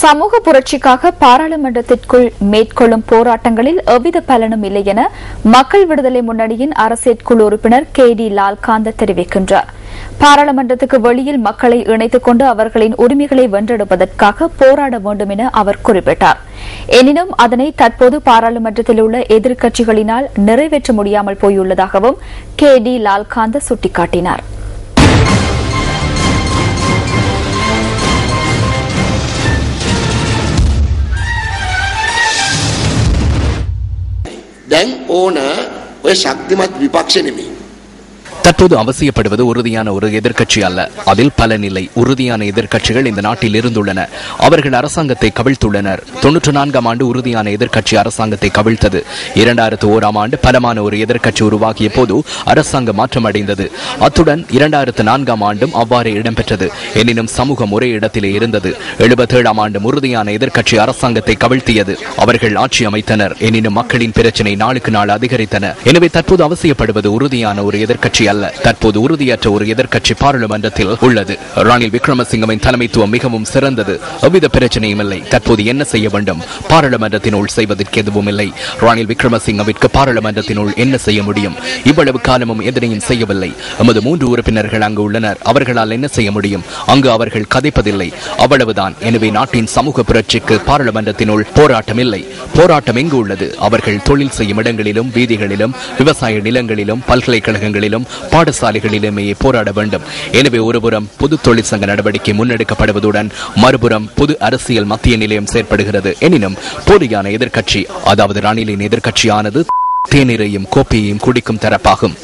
சமூக புரட்சிக்காக பாராளுமன்றத்திற்குள் மேற்கொள்ளும் போராட்டங்களில் எவ்வித பலனும் இல்லை என மக்கள் விடுதலை முன்னணியின் அரசியற்குழு உறுப்பினர் KD லால்காந்த தெரிவிக்கின்றார். பாராளுமன்றத்துக்கு வெளியில் மக்களை இணைத்துக் கொண்டு அவர்களின் உரிமைகளை வென்றெடுப்பதற்காக போராட வேண்டும் என அவர் குறிப்பிட்டார். எனினும் அதனை தற்போது பாராளுமன்றத்தில் உள்ள எதிர்க்கட்சிகளினால் நிறைவேற்ற முடியாமல் போயுள்ளதாகவும் KD லால்காந்த சுட்டிக்காட்டினார். தற்போது அவசியப்படுவது உறுதியான ஒரு எதிர்க்கட்சி அல்ல, அதில் பலன் இல்லை. உறுதியான எதிர்க்கட்சிகள் இந்த நாட்டில் இருந்துள்ளன. அவர்கள் அரசாங்கத்தை கவிழ்த்துள்ளனர். 94ஆம் ஆண்டு உறுதியான எதிர்க்கட்சி அரசாங்கத்தை கவிழ்த்தது. 2001ஆம் ஆண்டு பலமான ஒரு எதிர்க்கட்சி உருவாகிய போது அரசாங்கம் மாற்றமடைந்தது. அத்துடன் 2004ஆம் ஆண்டும் அவ்வாறே இடம்பெற்றது. எனினும் சமூகம் ஒரே இடத்திலே இருந்தது. 77ஆம் ஆண்டு உறுதியான எதிர்க்கட்சி அரசாங்கத்தை கவிழ்த்தியது. அவர்கள் ஆட்சி அமைத்தனர். எனினும் மக்களின் பிரச்சினை நாளுக்கு நாள் அதிகரித்தன. எனவே தற்போது அவசியப்படுவது உறுதியான ஒரு எதிர்க்கட்சி அல்ல, தற்போது உறுதியற்ற ஒரு எதிர்க்கட்சி பாராளுமன்றத்தில் உள்ளது. ரணில் விக்ரமசிங்கவின் தலைமைத்துவம் மிகவும் சிறந்தது. எவ்வித பிரச்சனையும் இல்லை. தற்போது என்ன செய்ய வேண்டும்? பாராளுமன்றத்தினுள் செய்வதற்கு எதுவும் இல்லை. ரணில் விக்ரமசிங்கவிற்கு பாராளுமன்றத்தினுள் என்ன செய்ய முடியும்? இவ்வளவு காலமும் எதனையும் செய்யவில்லை. எமது 3 உறுப்பினர்கள் அங்கு உள்ளனர். அவர்களால் என்ன செய்ய முடியும்? அங்கு அவர்கள் கதைப்பதில்லை. அவ்வளவுதான். எனவே நாட்டின் சமூக புரட்சிக்கு பாராளுமன்றத்தினுள் போராட்டம் இல்லை. போராட்டம் எங்கு உள்ளது? அவர்கள் தொழில் செய்யும் இடங்களிலும், வீதிகளிலும், விவசாய நிலங்களிலும், பல்கலைக்கழகங்களிலும், பாடசாலைகளிலுமே போராட வேண்டும். எனவே ஒருபுறம் பொது தொழிற்சங்க நடவடிக்கை முன்னெடுக்கப்படுவதுடன் மறுபுறம் பொது அரசியல் மத்திய நிலையம் செயற்படுகிறது. எனினும் போலியான எதிர்க்கட்சி, அதாவது ரணிலின் எதிர்க்கட்சியானது தேநீரையும் கோப்பையையும் குடிக்கும் தரப்பாகும்.